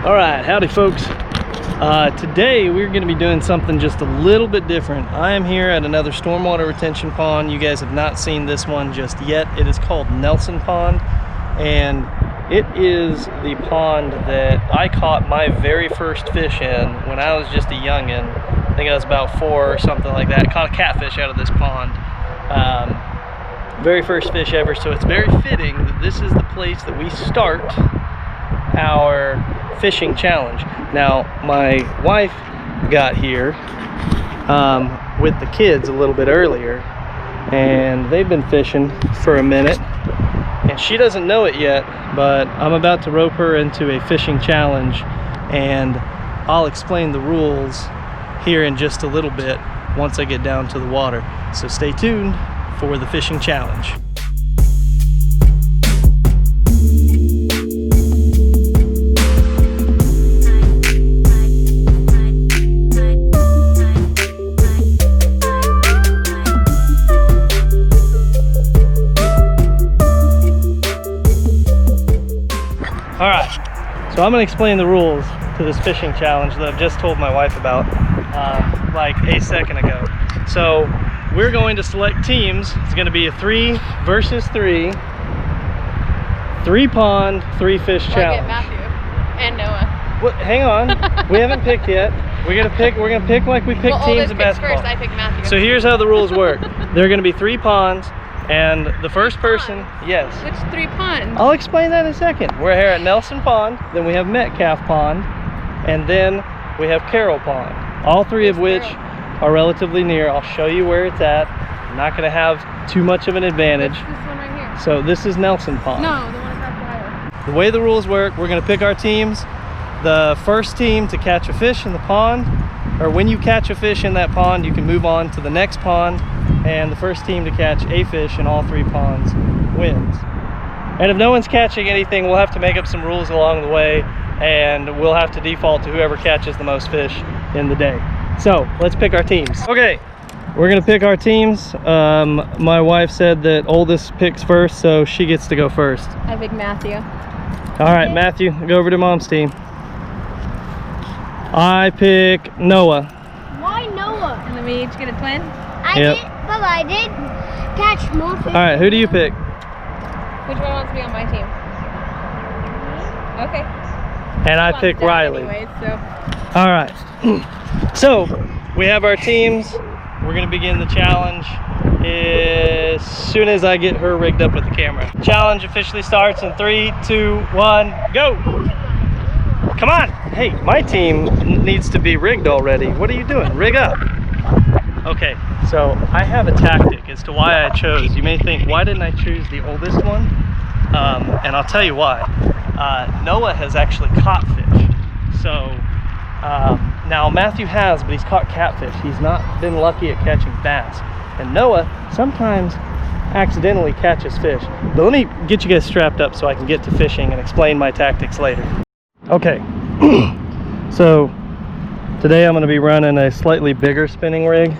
All right, howdy folks. Today we're going to be doing something just a little bit different. I am here at another stormwater retention pond. You guys have not seen this one just yet. It is called Nelson Pond, and it is the pond that I caught my very first fish in when I was just a youngin'. I think I was about 4 or something like that. I caught a catfish out of this pond. Very first fish ever, so it's very fitting that this is the place that we start our fishing challenge. Now, my wife got here with the kids a little bit earlier, and they've been fishing for a minute, and she doesn't know it yet, but I'm about to rope her into a fishing challenge, and I'll explain the rules here in just a little bit once I get down to the water. So stay tuned for the fishing challenge. All right, so I'm gonna explain the rules to this fishing challenge that I've just told my wife about like a second ago. So we're going to select teams. It's gonna be a 3 versus 3, 3 pond, 3 fish challenge. Get Matthew and Noah. What? Hang on, we haven't picked yet. We're gonna pick like we pick teams in basketball. First, I pick Matthew. So here's how the rules work. There are gonna be 3 ponds, and the first person, yes. Which 3 ponds? I'll explain that in a second. We're here at Nelson Pond, then we have Metcalf Pond, and then we have Carroll Pond. All 3 of which are relatively near. I'll show you where it's at. I'm not gonna have too much of an advantage. This one right here. So this is Nelson Pond. No, the one across the highway. The way the rules work, we're gonna pick our teams. The first team to catch a fish in the pond, or when you catch a fish in that pond, you can move on to the next pond, and the first team to catch a fish in all 3 ponds wins. And if no one's catching anything, we'll have to make up some rules along the way, and we'll have to default to whoever catches the most fish in the day. So let's pick our teams. Okay, we're gonna pick our teams. My wife said that oldest picks first, so she gets to go first. I pick Matthew. All right, Matthew, go over to Mom's team. I pick Noah. Why Noah? And then we each get a twin? I did catch more fish. All right, who do you pick? Which one wants to be on my team? Okay. And I pick Riley. Anyways, so. All right. So we have our teams. We're gonna begin the challenge as soon as I get her rigged up with the camera. Challenge officially starts in 3, 2, 1, go. Come on. Hey, my team needs to be rigged already. What are you doing? Rig up. Okay, so I have a tactic as to why I chose. You may think, why didn't I choose the oldest one? And I'll tell you why. Noah has actually caught fish. So now Matthew has, but he's caught catfish. He's not been lucky at catching bass. And Noah sometimes accidentally catches fish. But let me get you guys strapped up so I can get to fishing and explain my tactics later. Okay, so today I'm going to be running a slightly bigger spinning rig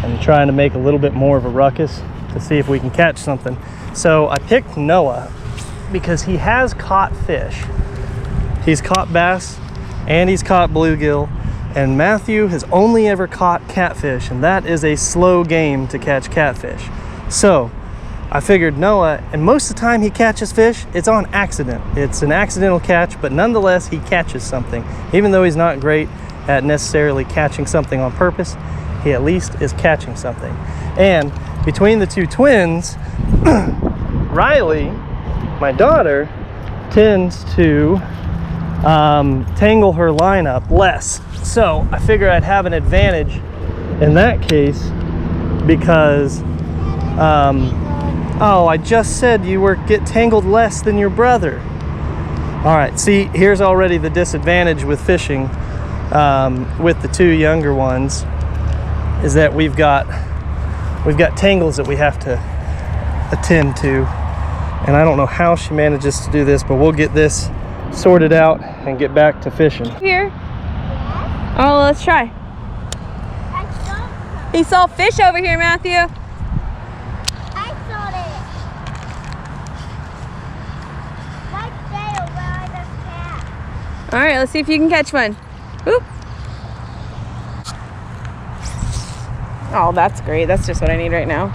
and trying to make a little bit more of a ruckus to see if we can catch something. So I picked Noah because he has caught fish. He's caught bass and he's caught bluegill, and Matthew has only ever caught catfish, and that is a slow game to catch catfish. So I figured Noah, and most of the time he catches fish, it's on accident. It's an accidental catch, but nonetheless he catches something. Even though he's not great at necessarily catching something on purpose, he at least is catching something. And between the 2 twins, Riley, my daughter, tends to tangle her line up less. So I figure I'd have an advantage in that case because oh, I just said you get tangled less than your brother. All right, see, here's already the disadvantage with fishing with the 2 younger ones, is that we've got tangles that we have to attend to. And I don't know how she manages to do this, but we'll get this sorted out and get back to fishing. Here. Oh, let's try. He saw fish over here, Matthew. All right, let's see if you can catch one. Oop. Oh, that's great. That's just what I need right now.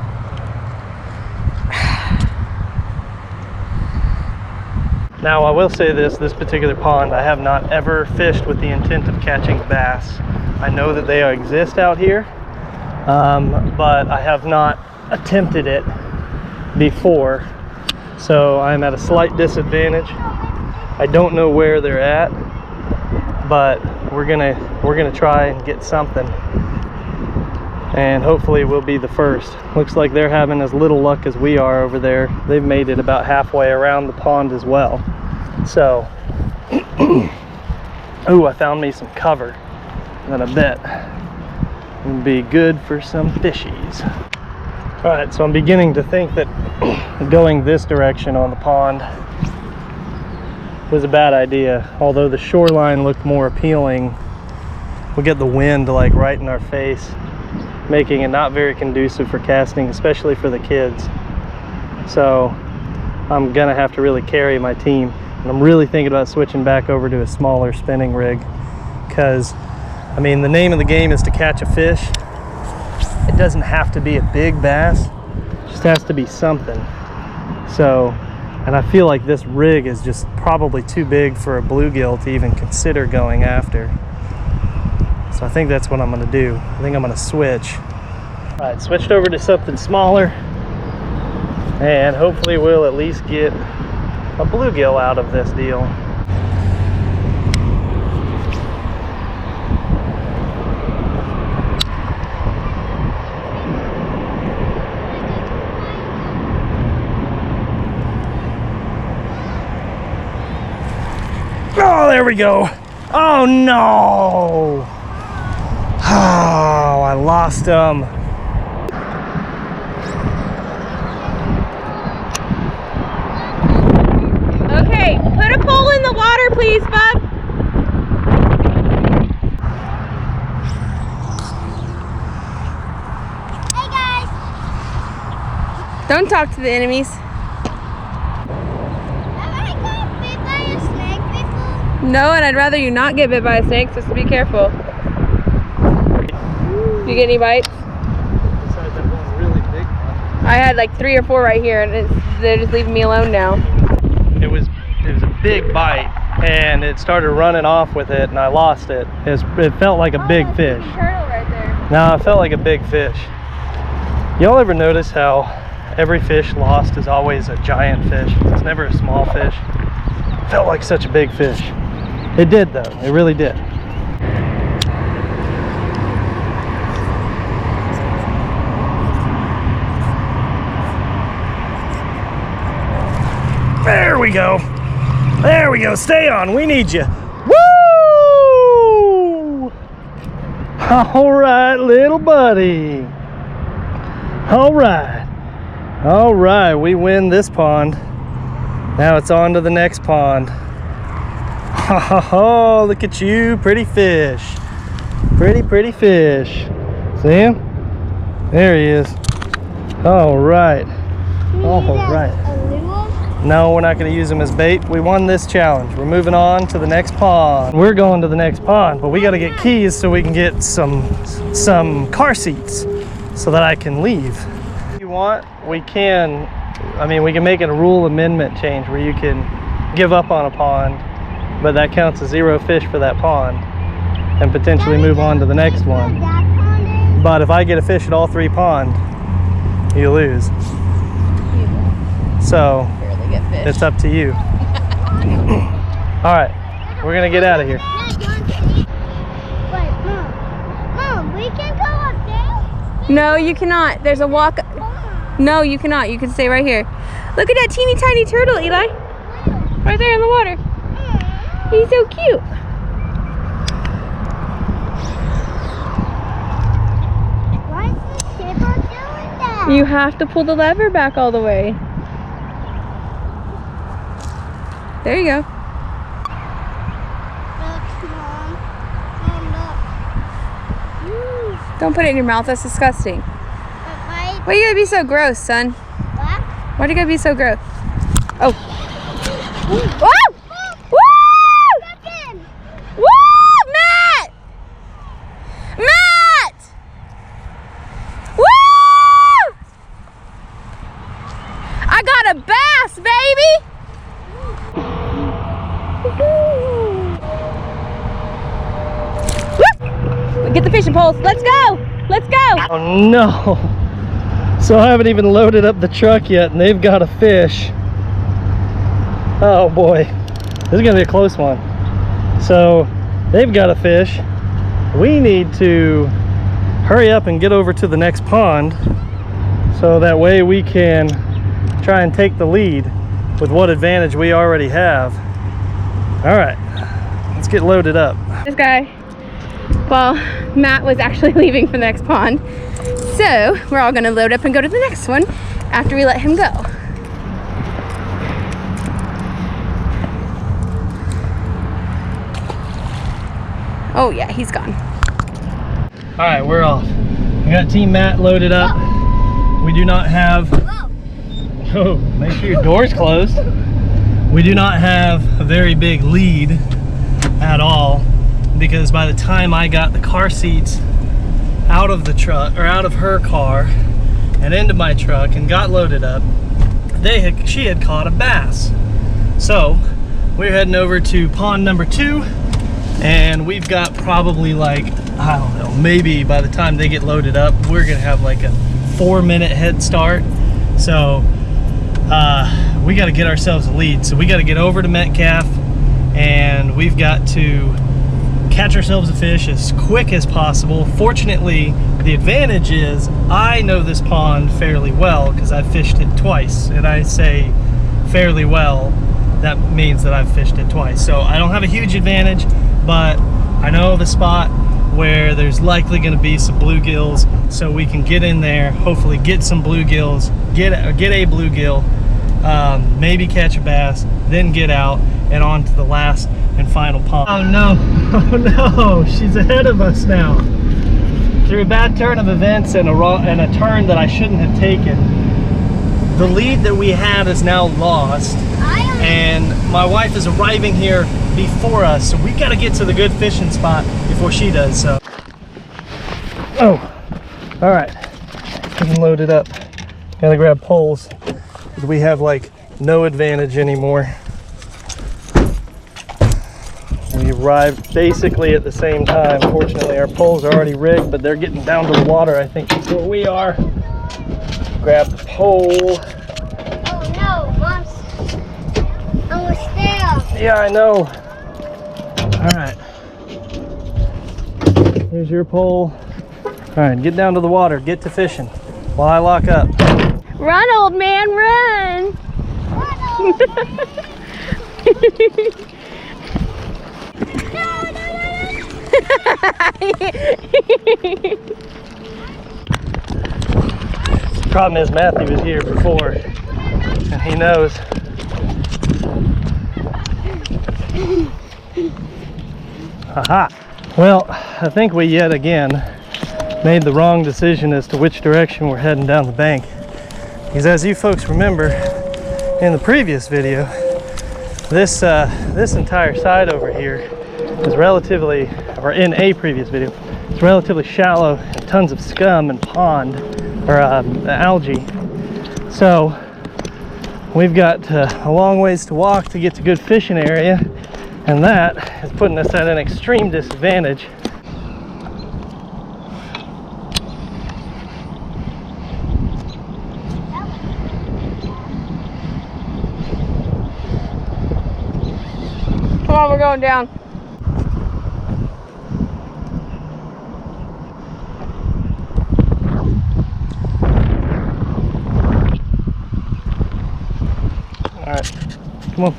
Now I will say this particular pond, I have not ever fished with the intent of catching bass. I know that they exist out here, but I have not attempted it before. So I'm at a slight disadvantage. I don't know where they're at, but we're gonna try and get something. And hopefully we'll be the first. Looks like they're having as little luck as we are over there. They've made it about halfway around the pond as well. So, ooh, I found me some cover that I bet would be good for some fishies. All right, so I'm beginning to think that going this direction on the pond was a bad idea. Although the shoreline looked more appealing, we get the wind like right in our face, making it not very conducive for casting, especially for the kids. So I'm gonna have to really carry my team. And I'm really thinking about switching back over to a smaller spinning rig, because I mean, the name of the game is to catch a fish. It doesn't have to be a big bass, it just has to be something. So, and I feel like this rig is just probably too big for a bluegill to even consider going after. So I think that's what I'm gonna do. I think I'm gonna switch. All right, switched over to something smaller, and hopefully we'll at least get a bluegill out of this deal. Oh, there we go. Oh no! Oh, I lost him. Okay, put a pole in the water, please, bub. Hey guys. Don't talk to the enemies. Have I got bit by a snake before? No, and I'd rather you not get bit by a snake, so be careful. You get any bites? Besides that one really big one. I had like 3 or 4 right here, and they're just leaving me alone now. It was a big bite, and it started running off with it, and I lost it. It felt like a big fish. Turtle right there. No, it felt like a big fish. Y'all ever notice how every fish lost is always a giant fish? It's never a small fish. It felt like such a big fish. It did though, it really did. There we go. There we go. Stay on. We need you. Woo! All right, little buddy. All right. All right. We win this pond. Now it's on to the next pond. Oh, look at you. Pretty fish. Pretty fish. See him? There he is. All right. All right. No, we're not going to use them as bait. We won this challenge. We're moving on to the next pond. We're going to the next pond, but we got to get keys so we can get some car seats so that I can leave. If you want, we can make it a rule amendment change where you can give up on a pond, but that counts as 0 fish for that pond, and potentially move on to the next one. But if I get a fish at all 3 ponds, you lose. So it's up to you. All right, we're gonna get out of here. Wait, Mom, we can go up there? No, you cannot. There's a walk. No, you cannot. You can stay right here. Look at that teeny tiny turtle, Eli. Right there in the water. He's so cute. Why is the shipper doing that? You have to pull the lever back all the way. There you go. Look, Mom. Mom, look. Don't put it in your mouth. That's disgusting. Why? Why you gotta be so gross, son? What? Why do you gotta be so gross? Oh. Woo! Woo! Get the fishing poles. Let's go. Let's go. Oh no. So I haven't even loaded up the truck yet and they've got a fish. Oh boy. This is gonna be a close one. So they've got a fish. We need to hurry up and get over to the next pond so that way we can try and take the lead with what advantage we already have. All right, let's get loaded up. This guy, well, Matt was actually leaving for the next pond. So we're all gonna load up and go to the next one after we let him go. Oh yeah, he's gone. All right, we're off. We got Team Matt loaded up. We do not have, oh, make sure your door's closed. We do not have a very big lead at all because by the time I got the car seats out of the truck, or out of her car and into my truck and got loaded up, she had caught a bass. So we're heading over to pond number 2 and we've got probably like, I don't know, maybe by the time they get loaded up, we're gonna have like a 4-minute head start. So we got to get ourselves a lead. So we got to get over to Metcalf and we've got to catch ourselves a fish as quick as possible. Fortunately, the advantage is I know this pond fairly well because I've fished it twice, and I say fairly well, that means that I've fished it twice. So I don't have a huge advantage, but I know the spot where there's likely going to be some bluegills, so we can get in there, hopefully get some bluegills, get a bluegill, maybe catch a bass, then get out and on to the last and final pond. Oh no, oh no, she's ahead of us now. Through a bad turn of events and a turn that I shouldn't have taken, the lead that we had is now lost, and my wife is arriving here before us, so we got to get to the good fishing spot before she does. So, oh, all right, getting loaded up. Gotta grab poles because we have like no advantage anymore. We arrived basically at the same time. Fortunately, our poles are already rigged, but they're getting down to the water, I think, before we are. Grab the pole. Oh no, Mom's almost there. Yeah, I know. All right. Here's your pole. All right, get down to the water. Get to fishing while I lock up. Run, old man, run! Problem is Matthew was here before and he knows. Aha! Well, I think we yet again made the wrong decision as to which direction we're heading down the bank. Because as you folks remember in the previous video, this entire side over here is relatively, or in a previous video, it's relatively shallow and tons of scum and pond, or algae. So we've got a long ways to walk to get to good fishing area, and that is putting us at an extreme disadvantage. Come on, we're going down. All right, come on.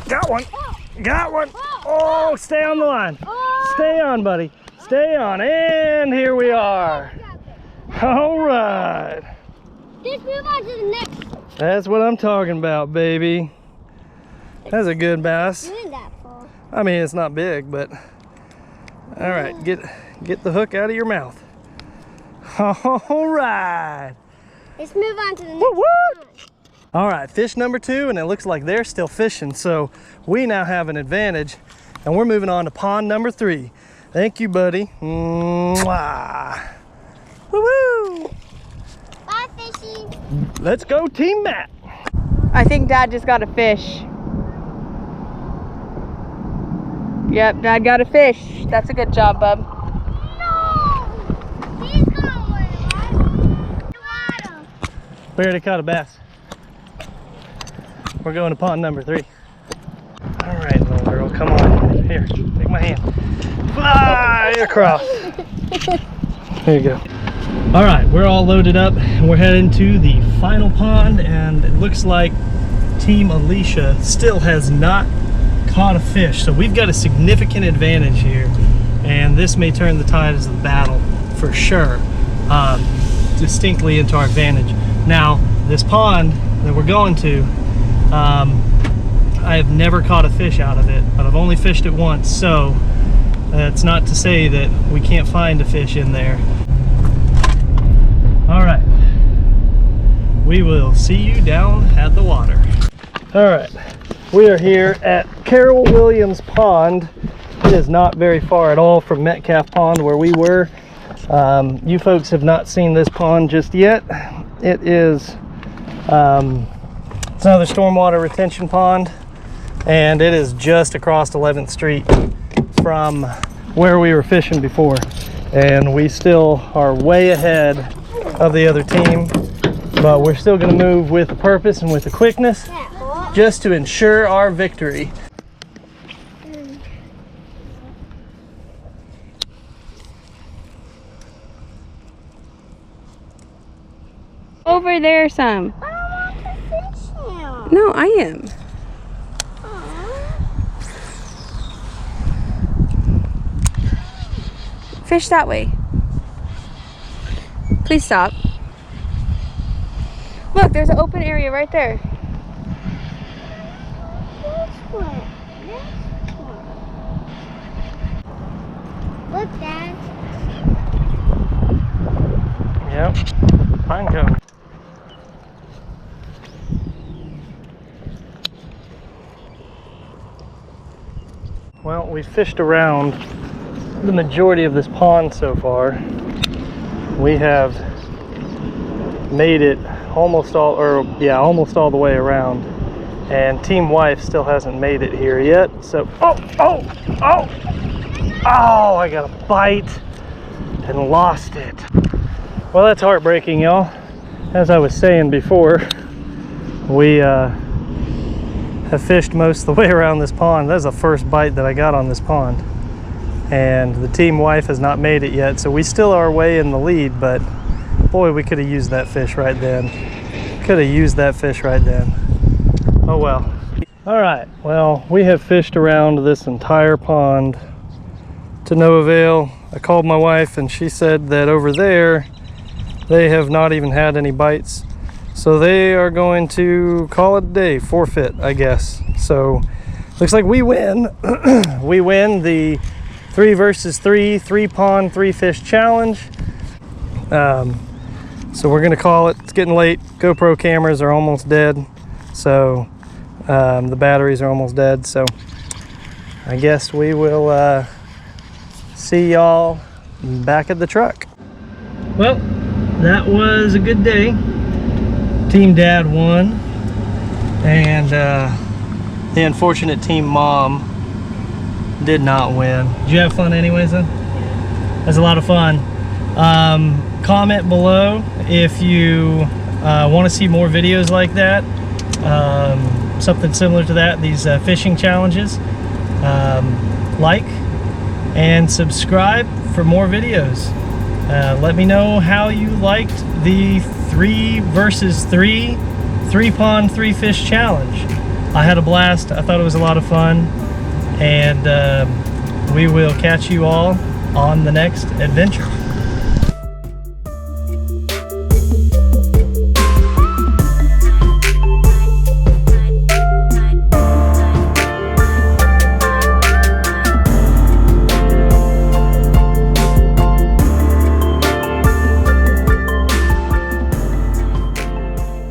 Got one. Got one. Oh, stay on the line. Stay on, buddy. Stay on. And here we are. All right. Let's move on to the next. That's what I'm talking about, baby. That's a good bass. What is that for? I mean, it's not big, but all right. Get the hook out of your mouth. All right. Let's move on to the next Woo, woo. one. All right, fish number 2, and it looks like they're still fishing, so we now have an advantage, and we're moving on to pond number 3. Thank you, buddy. Mwah. Woo-woo! Bye, fishy. Let's go, Team Matt. I think Dad just got a fish. Yep, Dad got a fish. That's a good job, bub. No! He's going away. Water. We already caught a bass. We're going to pond number 3. All right, little girl, come on. Here, take my hand. Fly across. There you go. All right, we're all loaded up and we're heading to the final pond, and it looks like Team Alicia still has not caught a fish. So we've got a significant advantage here, and this may turn the tides of the battle for sure, distinctly into our advantage. Now, this pond that we're going to, I have never caught a fish out of it, but I've only fished it once, so that's not to say that we can't find a fish in there. All right, we will see you down at the water. All right, we are here at Carol Williams Pond. It is not very far at all from Metcalf Pond where we were. You folks have not seen this pond just yet. It is it's another stormwater retention pond, and it is just across 11th Street from where we were fishing before, and we still are way ahead of the other team, but we're still going to move with a purpose and with a quickness just to ensure our victory. Over there some. I don't want to fish now. No, I am. Fish that way. Please stop. Look, there's an open area right there. This one. This one. Look, Dad. Yep, pine cone. Well, we fished around the majority of this pond so far. We have made it almost all the way around, and Team Wife still hasn't made it here yet. So oh, I got a bite and lost it. Well, that's heartbreaking, y'all. As I was saying before, we have fished most of the way around this pond. That's the first bite that I got on this pond, and the Team Wife has not made it yet, so we still are way in the lead, but boy, we could have used that fish right then. Oh well. All right, well, we have fished around this entire pond to no avail. I called my wife and she said that over there they have not even had any bites, so they are going to call it a day, forfeit, I guess. So looks like we win. We win the 3 versus 3 pond 3 fish challenge. So we're gonna call it. It's getting late. GoPro cameras are almost dead, so the batteries are almost dead, so I guess we will see y'all back at the truck. Well, that was a good day. Team Dad won, and the unfortunate Team Mom did not win. Did you have fun anyways then? It was a lot of fun. Comment below if you want to see more videos like that, something similar to that, these fishing challenges. Like and subscribe for more videos. Let me know how you liked the 3 versus 3 pond 3 fish challenge. I had a blast. I thought it was a lot of fun, and we will catch you all on the next adventure.